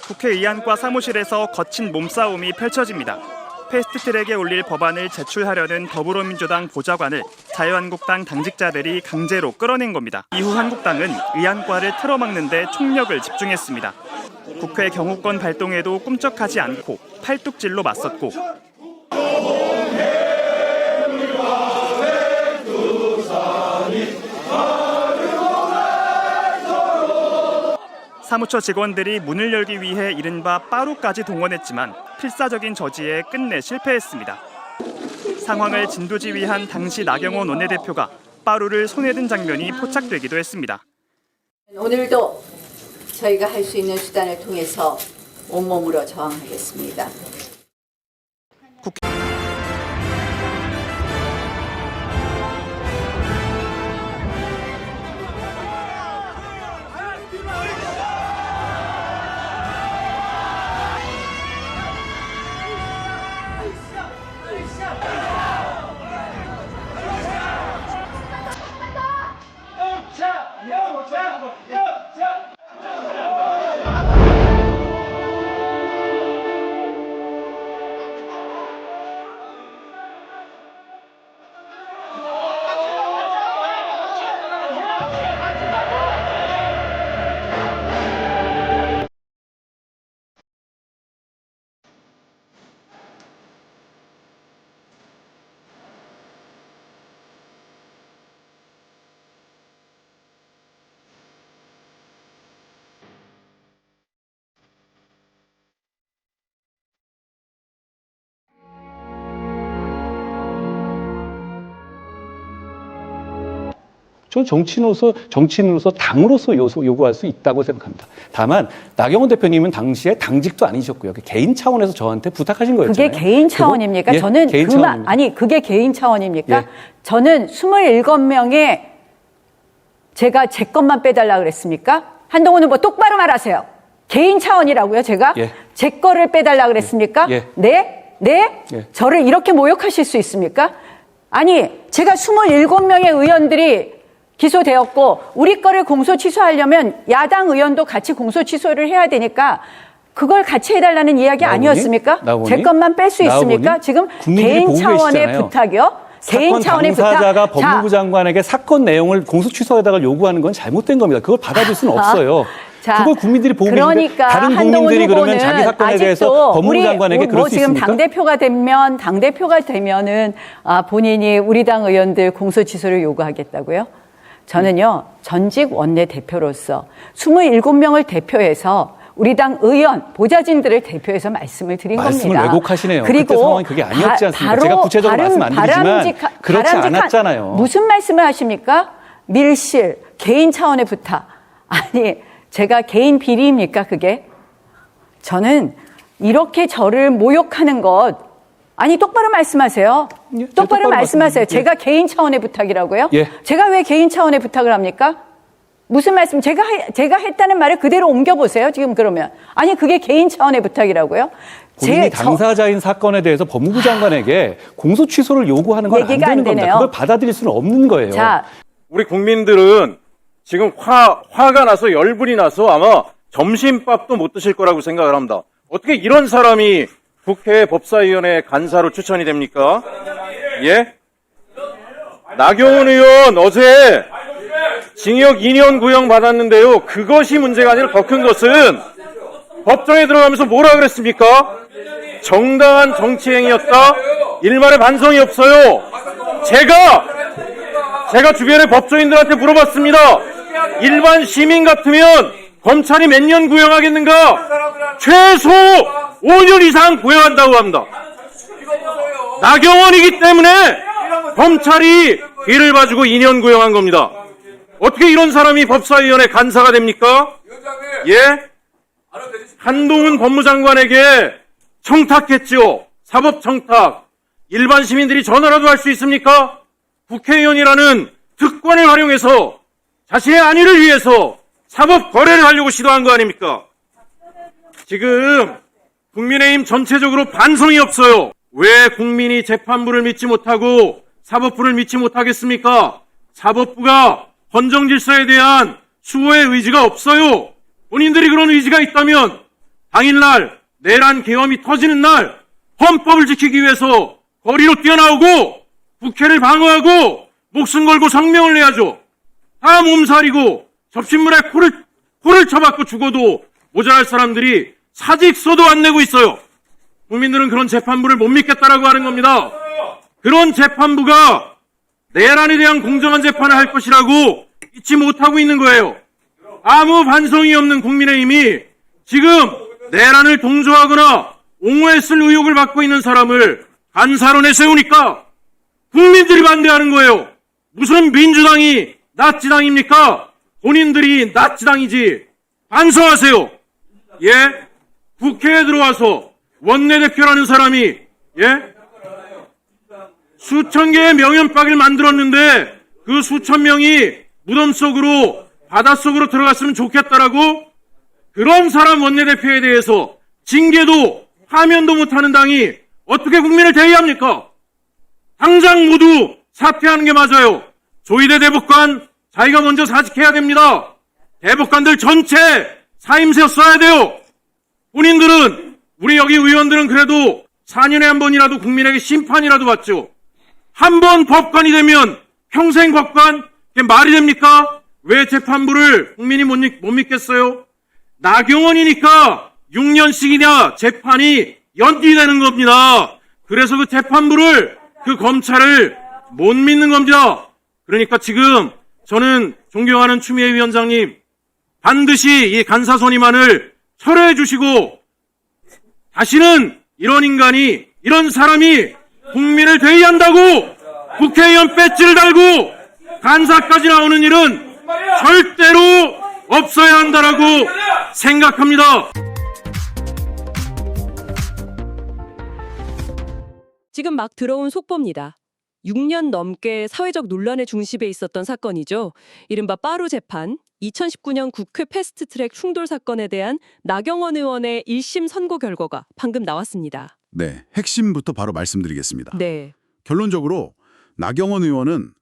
국회 의안과 사무실에서 거친 몸싸움이 펼쳐집니다. 패스트트랙에 올릴 법안을 제출하려는 더불어민주당 보좌관을 자유한국당 당직자들이 강제로 끌어낸 겁니다. 이후 한국당은 의안과를 틀어막는 데 총력을 집중했습니다. 국회 경호권 발동에도 꿈쩍하지 않고 팔뚝질로 맞섰고 사무처 직원들이 문을 열기 위해 이른바 빠루까지 동원했지만 필사적인 저지에 끝내 실패했습니다. 상황을 진두지휘한 당시 나경원 원내대표가 빠루를 손에 든 장면이 포착되기도 했습니다. 오늘도 저희가 할 수 있는 수단을 통해서 온몸으로 저항하겠습니다. 저는 정치인으로서 당으로서 요구할 수 있다고 생각합니다. 다만 나경원 대표님은 당시에 당직도 아니셨고요. 개인 차원에서 저한테 부탁하신 거였잖아요. 그게 개인 차원입니까? 예, 저는 개인 그만 아니 그게 개인 차원입니까? 예. 저는 27명에 제가 제 것만 빼달라 그랬습니까? 한동훈 후보 똑바로 말하세요. 개인 차원이라고요, 제가? 예. 제 거를 빼달라 그랬습니까? 예. 네? 네? 예. 저를 이렇게 모욕하실 수 있습니까? 아니, 제가 27명의 의원들이 기소되었고 우리 거를 공소 취소하려면 야당 의원도 같이 공소 취소를 해야 되니까 그걸 같이 해달라는 이야기 아니었습니까? 제 것만 뺄 수 있습니까? 지금 개인 차원의 부탁이요? 개인 차원의 부탁. 당사자가 법무부 장관에게 사건 내용을 공소 취소에다가 요구하는 건 잘못된 겁니다. 그걸 받아줄 수는 없어요. 자, 그걸 국민들이 보고 그러니까 다른 국민들이 그러면 자기 사건에 대해서 법무부 장관에게 그럴 수 있습니까? 지금 당대표가 되면은 본인이 우리 당 의원들 공소 취소를 요구하겠다고요? 저는요, 전직 원내대표로서 27명을 대표해서 우리 당 의원, 보좌진들을 대표해서 말씀을 드린 말씀을 겁니다. 왜곡하시네요. 그리고 그때 상황이 그게 아니었지 않습니까? 제가 구체적으로 말씀 안 드리지만 그렇지 않았잖아요. 무슨 말씀을 하십니까? 밀실, 개인 차원의 부탁. 아니, 제가 개인 비리입니까, 그게? 저는 이렇게 저를 모욕하는 것, 아니 똑바로 말씀하세요. 예, 똑바로 말씀하세요. 예. 제가 개인 차원의 부탁이라고요? 예. 제가 왜 개인 차원의 부탁을 합니까? 무슨 말씀? 제가 했다는 말을 그대로 옮겨보세요. 지금 그러면 아니 그게 개인 차원의 부탁이라고요? 본인이 당사자인 사건에 대해서 법무부 장관에게 공소 취소를 요구하는 건 안 되는 겁니다. 그걸 받아들일 수는 없는 거예요. 자, 우리 국민들은 지금 화가 나서 열불이 나서 아마 점심밥도 못 드실 거라고 생각을 합니다. 어떻게 이런 사람이 국회 법사위원회 간사로 추천이 됩니까? 예? 나경원 의원 어제 징역 2년 구형 받았는데요. 그것이 문제가 아니라 더 큰 것은 법정에 들어가면서 뭐라 그랬습니까? 정당한 정치행위였다? 일말의 반성이 없어요. 제가 주변의 법조인들한테 물어봤습니다. 일반 시민 같으면 검찰이 몇 년 구형하겠는가? 최소 5년 이상 구형한다고 합니다. 나경원이기 때문에 검찰이 뒤를 봐주고 2년 구형한 겁니다. 어떻게 이런 사람이 법사위원회 간사가 됩니까? 예? 한동훈 법무장관에게 청탁했지요. 사법 청탁. 일반 시민들이 전화라도 할 수 있습니까? 국회의원이라는 특권을 활용해서 자신의 안위를 위해서 사법 거래를 하려고 시도한 거 아닙니까? 지금 국민의힘 전체적으로 반성이 없어요. 왜 국민이 재판부를 믿지 못하고 사법부를 믿지 못하겠습니까? 사법부가 헌정질서에 대한 수호의 의지가 없어요. 본인들이 그런 의지가 있다면 당일날 내란 계엄이 터지는 날 헌법을 지키기 위해서 거리로 뛰어나오고 국회를 방어하고 목숨 걸고 성명을 내야죠. 다 몸살이고 접신물에 코를 쳐박고 죽어도 모자랄 사람들이 사직서도 안 내고 있어요. 국민들은 그런 재판부를 못 믿겠다라고 하는 겁니다. 그런 재판부가 내란에 대한 공정한 재판을 할 것이라고 믿지 못하고 있는 거예요. 아무 반성이 없는 국민의힘이 지금 내란을 동조하거나 옹호했을 의혹을 받고 있는 사람을 간사로 내세우니까 국민들이 반대하는 거예요. 무슨 민주당이 나치당입니까? 본인들이 나치당이지. 반성하세요. 예? 국회에 들어와서 원내대표라는 사람이 예? 수천 개의 명연박을 만들었는데 그 수천 명이 무덤 속으로 바닷속으로 들어갔으면 좋겠다라고 그런 사람 원내대표에 대해서 징계도 파면도 못하는 당이 어떻게 국민을 대의합니까? 당장 모두 사퇴하는 게 맞아요. 조희대 대법관 자기가 먼저 사직해야 됩니다. 대법관들 전체 사임새 써야 돼요. 본인들은 우리 여기 의원들은 그래도 4년에 한 번이라도 국민에게 심판이라도 받죠. 한 번 법관이 되면 평생 법관? 그게 말이 됩니까? 왜 재판부를 국민이 못 믿겠어요? 나경원이니까 6년씩이나 재판이 연기되는 겁니다. 그래서 그 재판부를 그 검찰을 못 믿는 겁니다. 그러니까 지금 저는 존경하는 추미애 위원장님 반드시 이 간사 선임안을 철회해 주시고 다시는 이런 인간이 이런 사람이 국민을 대의한다고 국회의원 배지를 달고 간사까지 나오는 일은 절대로 없어야 한다라고 생각합니다. 지금 막 들어온 속보입니다. 6년 넘게 사회적 논란의 중심에 있었던 사건이죠. 이른바 빠루 재판, 2019년 국회 패스트트랙 충돌 사건에 대한 나경원 의원의 1심 선고 결과가 방금 나왔습니다. 네, 핵심부터 바로 말씀드리겠습니다. 네. 결론적으로 나경원 의원은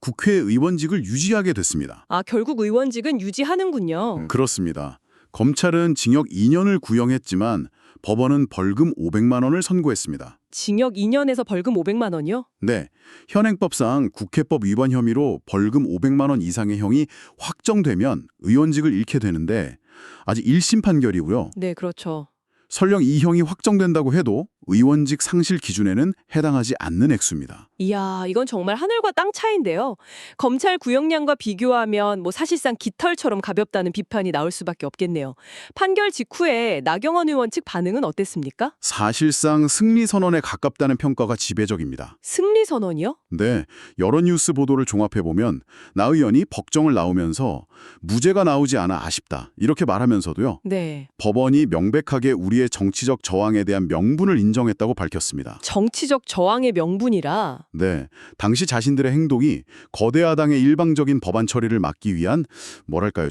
국회의원직을 유지하게 됐습니다. 아, 결국 의원직은 유지하는군요. 그렇습니다. 검찰은 징역 2년을 구형했지만 법원은 벌금 500만 원을 선고했습니다. 징역 2년에서 벌금 500만 원이요? 네, 현행법상 국회법 위반 혐의로 벌금 500만 원 이상의 형이 확정되면 의원직을 잃게 되는데 아직 1심 판결이고요. 네, 그렇죠. 설령 이 형이 확정된다고 해도 의원직 상실 기준에는 해당하지 않는 액수입니다. 이야, 이건 정말 하늘과 땅 차이인데요. 검찰 구형량과 비교하면 사실상 깃털처럼 가볍다는 비판이 나올 수밖에 없겠네요. 판결 직후에 나경원 의원 측 반응은 어땠습니까? 사실상 승리 선언에 가깝다는 평가가 지배적입니다. 승리 선언이요? 네, 여러 뉴스 보도를 종합해보면 나 의원이 법정을 나오면서 무죄가 나오지 않아 아쉽다 이렇게 말하면서도요. 네. 법원이 명백하게 우리의 정치적 저항에 대한 명분을 인정했다고 밝혔습니다. 정치적 저항의 명분이라? 네, 당시 자신들의 행동이 거대 야당의 일방적인 법안 처리를 막기 위한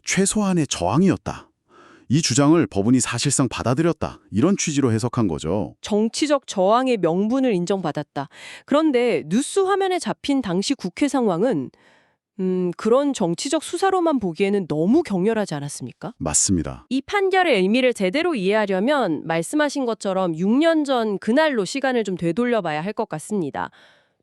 최소한의 저항이었다. 이 주장을 법원이 사실상 받아들였다. 이런 취지로 해석한 거죠. 정치적 저항의 명분을 인정받았다. 그런데 뉴스 화면에 잡힌 당시 국회 상황은 그런 정치적 수사로만 보기에는 너무 격렬하지 않았습니까? 맞습니다. 이 판결의 의미를 제대로 이해하려면 말씀하신 것처럼 6년 전 그날로 시간을 좀 되돌려봐야 할 것 같습니다.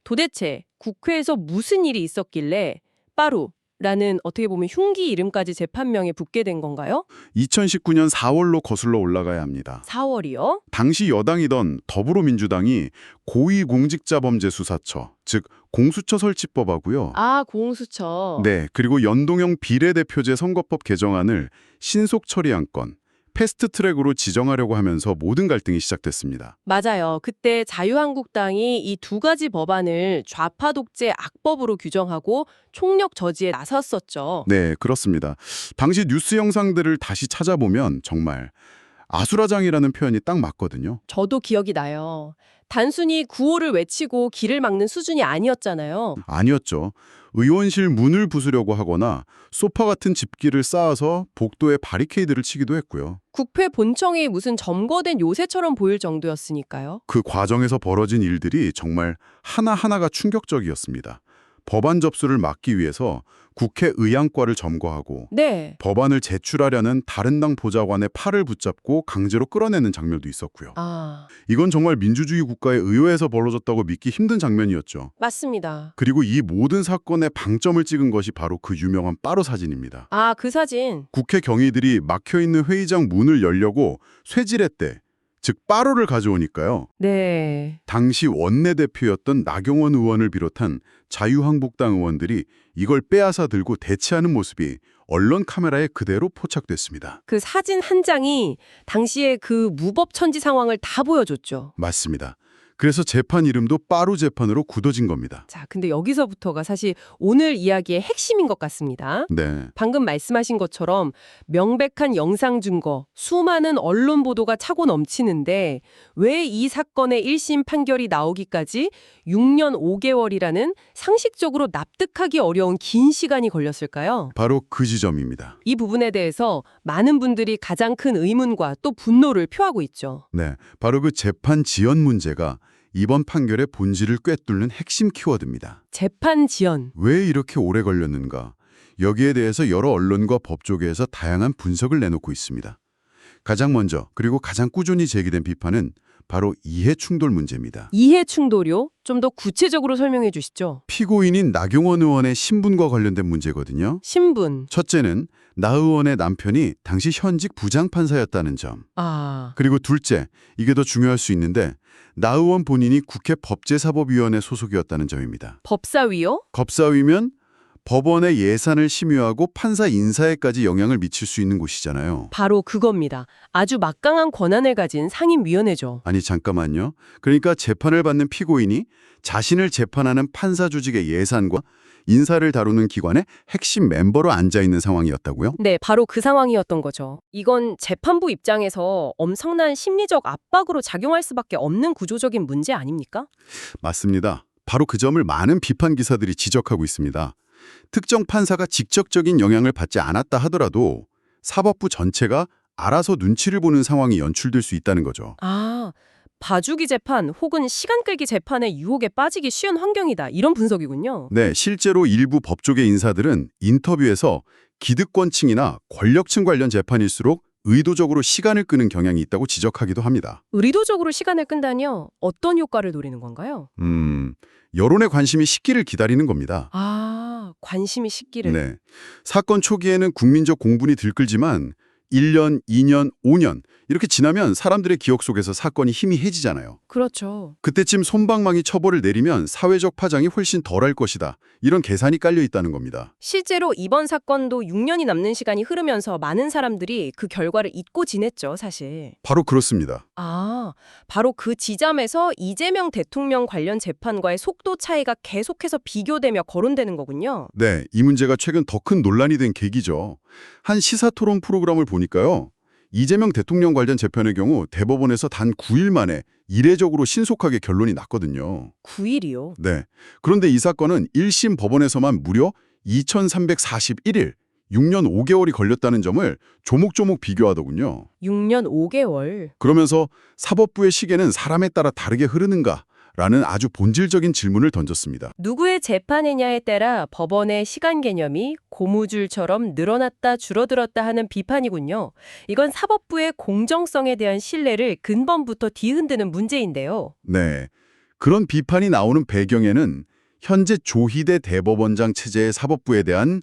도대체 국회에서 무슨 일이 있었길래 빠루라는 어떻게 보면 흉기 이름까지 재판명에 붙게 된 건가요? 2019년 4월로 거슬러 올라가야 합니다. 4월이요? 당시 여당이던 더불어민주당이 고위공직자범죄수사처, 즉 공수처 설치법하고요. 아, 공수처. 네, 그리고 연동형 비례대표제 선거법 개정안을 신속 처리한 건 패스트트랙으로 지정하려고 하면서 모든 갈등이 시작됐습니다. 맞아요. 그때 자유한국당이 이 두 가지 법안을 좌파 독재 악법으로 규정하고 총력 저지에 나섰었죠. 네, 그렇습니다. 당시 뉴스 영상들을 다시 찾아보면 정말 아수라장이라는 표현이 딱 맞거든요. 저도 기억이 나요. 단순히 구호를 외치고 길을 막는 수준이 아니었잖아요. 아니었죠. 의원실 문을 부수려고 하거나 소파 같은 집기를 쌓아서 복도에 바리케이드를 치기도 했고요. 국회 본청이 무슨 점거된 요새처럼 보일 정도였으니까요. 그 과정에서 벌어진 일들이 정말 하나하나가 충격적이었습니다. 법안 접수를 막기 위해서 국회 의안과를 점거하고 네. 법안을 제출하려는 다른 당 보좌관의 팔을 붙잡고 강제로 끌어내는 장면도 있었고요. 아, 이건 정말 민주주의 국가의 의회에서 벌어졌다고 믿기 힘든 장면이었죠. 맞습니다. 그리고 이 모든 사건의 방점을 찍은 것이 바로 그 유명한 빠로 사진입니다. 아, 그 사진. 국회 경위들이 막혀있는 회의장 문을 열려고 쇠지렛대, 즉 빠로를 가져오니까요. 네. 당시 원내대표였던 나경원 의원을 비롯한 자유한국당 의원들이 이걸 빼앗아 들고 대치하는 모습이 언론 카메라에 그대로 포착됐습니다. 그 사진 한 장이 당시에 그 무법천지 상황을 다 보여줬죠. 맞습니다. 그래서 재판 이름도 빠로 재판으로 굳어진 겁니다. 자, 근데 여기서부터가 사실 오늘 이야기의 핵심인 것 같습니다. 네, 방금 말씀하신 것처럼 명백한 영상 증거, 수많은 언론 보도가 차고 넘치는데 왜 이 사건의 1심 판결이 나오기까지 6년 5개월이라는 상식적으로 납득하기 어려운 긴 시간이 걸렸을까요? 바로 그 지점입니다. 이 부분에 대해서 많은 분들이 가장 큰 의문과 또 분노를 표하고 있죠. 네, 바로 그 재판 지연 문제가 이번 판결의 본질을 꿰뚫는 핵심 키워드입니다. 재판 지연. 왜 이렇게 오래 걸렸는가? 여기에 대해서 여러 언론과 법조계에서 다양한 분석을 내놓고 있습니다. 가장 먼저 그리고 가장 꾸준히 제기된 비판은 바로 이해 충돌 문제입니다. 이해 충돌이요? 좀 더 구체적으로 설명해 주시죠. 피고인인 나경원 의원의 신분과 관련된 문제거든요. 신분. 첫째는 나 의원의 남편이 당시 현직 부장판사였다는 점. 아, 그리고 둘째, 이게 더 중요할 수 있는데 나 의원 본인이 국회 법제사법위원회 소속이었다는 점입니다. 법사위요? 법사위면 법원의 예산을 심의하고 판사 인사에까지 영향을 미칠 수 있는 곳이잖아요. 바로 그겁니다. 아주 막강한 권한을 가진 상임위원회죠. 아니 잠깐만요. 그러니까 재판을 받는 피고인이 자신을 재판하는 판사 조직의 예산과 인사를 다루는 기관의 핵심 멤버로 앉아있는 상황이었다고요? 네, 바로 그 상황이었던 거죠. 이건 재판부 입장에서 엄청난 심리적 압박으로 작용할 수밖에 없는 구조적인 문제 아닙니까? 맞습니다. 바로 그 점을 많은 비판 기사들이 지적하고 있습니다. 특정 판사가 직접적인 영향을 받지 않았다 하더라도 사법부 전체가 알아서 눈치를 보는 상황이 연출될 수 있다는 거죠. 아, 봐주기 재판 혹은 시간 끌기 재판의 유혹에 빠지기 쉬운 환경이다. 이런 분석이군요. 네, 실제로 일부 법조계 인사들은 인터뷰에서 기득권층이나 권력층 관련 재판일수록 의도적으로 시간을 끄는 경향이 있다고 지적하기도 합니다. 의도적으로 시간을 끈다뇨? 어떤 효과를 노리는 건가요? 여론의 관심이 식기를 기다리는 겁니다. 아, 관심이 식기를. 네, 사건 초기에는 국민적 공분이 들끓지만 1년, 2년, 5년 이렇게 지나면 사람들의 기억 속에서 사건이 희미해지잖아요. 그렇죠. 그때쯤 솜방망이 처벌을 내리면 사회적 파장이 훨씬 덜할 것이다. 이런 계산이 깔려 있다는 겁니다. 실제로 이번 사건도 6년이 남는 시간이 흐르면서 많은 사람들이 그 결과를 잊고 지냈죠, 사실. 바로 그렇습니다. 아, 바로 그 지점에서 이재명 대통령 관련 재판과의 속도 차이가 계속해서 비교되며 거론되는 거군요. 네, 이 문제가 최근 더 큰 논란이 된 계기죠. 한 시사토론 프로그램을 보니까요. 이재명 대통령 관련 재판의 경우 대법원에서 단 9일 만에 이례적으로 신속하게 결론이 났거든요. 9일이요? 네. 그런데 이 사건은 1심 법원에서만 무려 2341일, 6년 5개월이 걸렸다는 점을 조목조목 비교하더군요. 6년 5개월. 그러면서 사법부의 시계는 사람에 따라 다르게 흐르는가? 라는 아주 본질적인 질문을 던졌습니다. 누구의 재판이냐에 따라 법원의 시간 개념이 고무줄처럼 늘어났다 줄어들었다 하는 비판이군요. 이건 사법부의 공정성에 대한 신뢰를 근본부터 뒤흔드는 문제인데요. 네. 그런 비판이 나오는 배경에는 현재 조희대 대법원장 체제의 사법부에 대한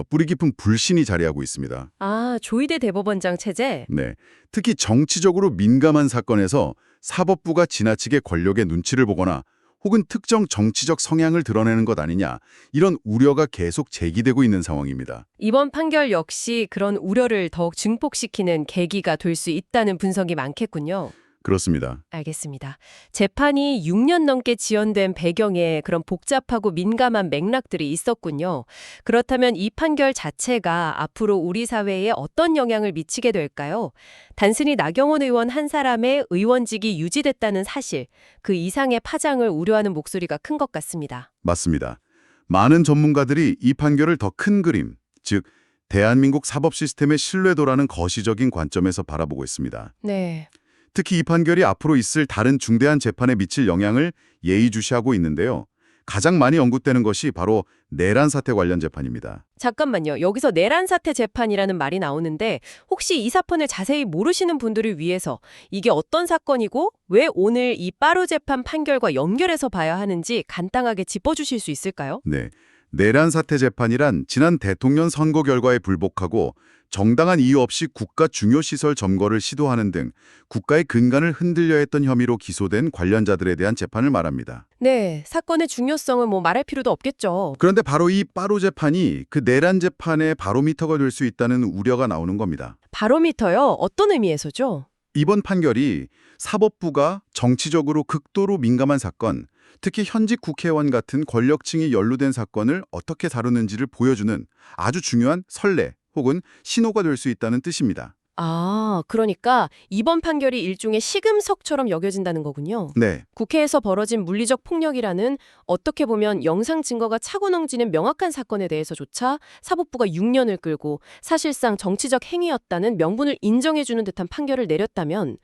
뿌리 깊은 불신이 자리하고 있습니다. 아, 조희대 대법원장 체제? 네. 특히 정치적으로 민감한 사건에서 사법부가 지나치게 권력의 눈치를 보거나 혹은 특정 정치적 성향을 드러내는 것 아니냐, 이런 우려가 계속 제기되고 있는 상황입니다. 이번 판결 역시 그런 우려를 더욱 증폭시키는 계기가 될 수 있다는 분석이 많겠군요. 그렇습니다. 알겠습니다. 재판이 6년 넘게 지연된 배경에 그런 복잡하고 민감한 맥락들이 있었군요. 그렇다면 이 판결 자체가 앞으로 우리 사회에 어떤 영향을 미치게 될까요? 단순히 나경원 의원 한 사람의 의원직이 유지됐다는 사실, 그 이상의 파장을 우려하는 목소리가 큰 것 같습니다. 맞습니다. 많은 전문가들이 이 판결을 더 큰 그림, 즉 대한민국 사법 시스템의 신뢰도라는 거시적인 관점에서 바라보고 있습니다. 네. 특히 이 판결이 앞으로 있을 다른 중대한 재판에 미칠 영향을 예의주시하고 있는데요. 가장 많이 언급되는 것이 바로 내란 사태 관련 재판입니다. 잠깐만요. 여기서 내란 사태 재판이라는 말이 나오는데 혹시 이 사건을 자세히 모르시는 분들을 위해서 이게 어떤 사건이고 왜 오늘 이 빠루 재판 판결과 연결해서 봐야 하는지 간단하게 짚어주실 수 있을까요? 네. 내란 사태 재판이란 지난 대통령 선거 결과에 불복하고 정당한 이유 없이 국가 중요 시설 점거를 시도하는 등 국가의 근간을 흔들려 했던 혐의로 기소된 관련자들에 대한 재판을 말합니다. 네, 사건의 중요성은 뭐 말할 필요도 없겠죠. 그런데 바로 이 빠루 재판이 그 내란 재판의 바로미터가 될 수 있다는 우려가 나오는 겁니다. 바로미터요? 어떤 의미에서죠? 이번 판결이 사법부가 정치적으로 극도로 민감한 사건, 특히 현직 국회의원 같은 권력층이 연루된 사건을 어떻게 다루는지를 보여주는 아주 중요한 선례 혹은 신호가 될 수 있다는 뜻입니다. 아, 그러니까 이번 판결이 일종의 시금석처럼 여겨진다는 거군요. 네, 국회에서 벌어진 물리적 폭력이라는 어떻게 보면 영상 증거가 차고 넘치는 명확한 사건에 대해서조차 사법부가 6년을 끌고 사실상 정치적 행위였다는 명분을 인정해주는 듯한 판결을 내렸다면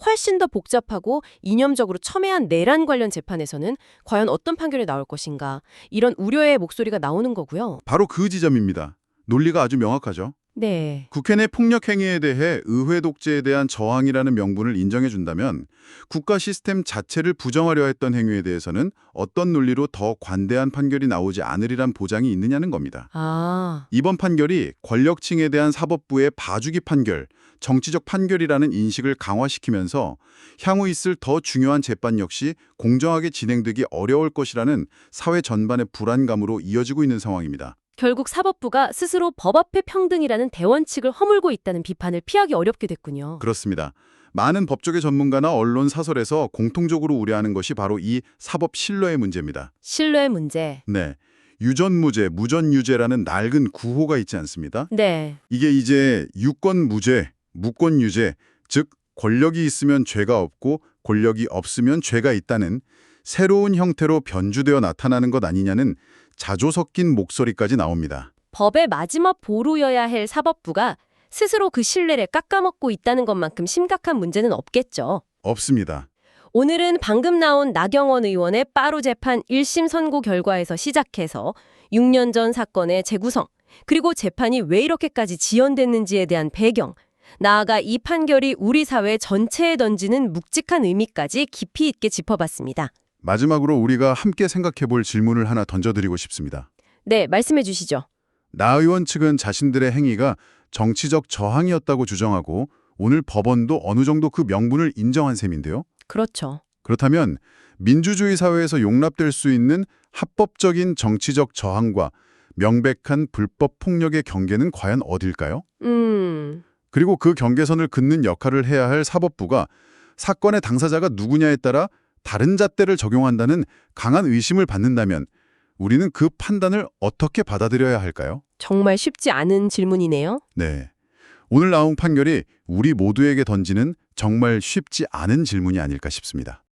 훨씬 더 복잡하고 이념적으로 첨예한 내란 관련 재판에서는 과연 어떤 판결이 나올 것인가 이런 우려의 목소리가 나오는 거고요. 바로 그 지점입니다. 논리가 아주 명확하죠. 네. 국회 내 폭력 행위에 대해 의회 독재에 대한 저항이라는 명분을 인정해 준다면 국가 시스템 자체를 부정하려 했던 행위에 대해서는 어떤 논리로 더 관대한 판결이 나오지 않으리란 보장이 있느냐는 겁니다. 아, 이번 판결이 권력층에 대한 사법부의 봐주기 판결, 정치적 판결이라는 인식을 강화시키면서 향후 있을 더 중요한 재판 역시 공정하게 진행되기 어려울 것이라는 사회 전반의 불안감으로 이어지고 있는 상황입니다. 결국 사법부가 스스로 법 앞에 평등이라는 대원칙을 허물고 있다는 비판을 피하기 어렵게 됐군요. 그렇습니다. 많은 법조계 전문가나 언론 사설에서 공통적으로 우려하는 것이 바로 이 사법 신뢰의 문제입니다. 신뢰의 문제. 네. 유전무죄, 무전유죄라는 낡은 구호가 있지 않습니다? 네. 이게 이제 유권무죄, 무권유죄, 즉 권력이 있으면 죄가 없고 권력이 없으면 죄가 있다는 새로운 형태로 변주되어 나타나는 것 아니냐는 자조 섞인 목소리까지 나옵니다. 법의 마지막 보루여야 할 사법부가 스스로 그 신뢰를 깎아먹고 있다는 것만큼 심각한 문제는 없겠죠. 없습니다. 오늘은 방금 나온 나경원 의원의 빠루 재판 1심 선고 결과에서 시작해서 6년 전 사건의 재구성, 그리고 재판이 왜 이렇게까지 지연됐는지에 대한 배경, 나아가 이 판결이 우리 사회 전체에 던지는 묵직한 의미까지 깊이 있게 짚어봤습니다. 마지막으로 우리가 함께 생각해 볼 질문을 하나 던져드리고 싶습니다. 네, 말씀해 주시죠. 나 의원 측은 자신들의 행위가 정치적 저항이었다고 주장하고 오늘 법원도 어느 정도 그 명분을 인정한 셈인데요. 그렇죠. 그렇다면 민주주의 사회에서 용납될 수 있는 합법적인 정치적 저항과 명백한 불법 폭력의 경계는 과연 어딜까요? 그리고 그 경계선을 긋는 역할을 해야 할 사법부가 사건의 당사자가 누구냐에 따라 다른 잣대를 적용한다는 강한 의심을 받는다면 우리는 그 판단을 어떻게 받아들여야 할까요? 정말 쉽지 않은 질문이네요. 네. 오늘 나온 판결이 우리 모두에게 던지는 정말 쉽지 않은 질문이 아닐까 싶습니다.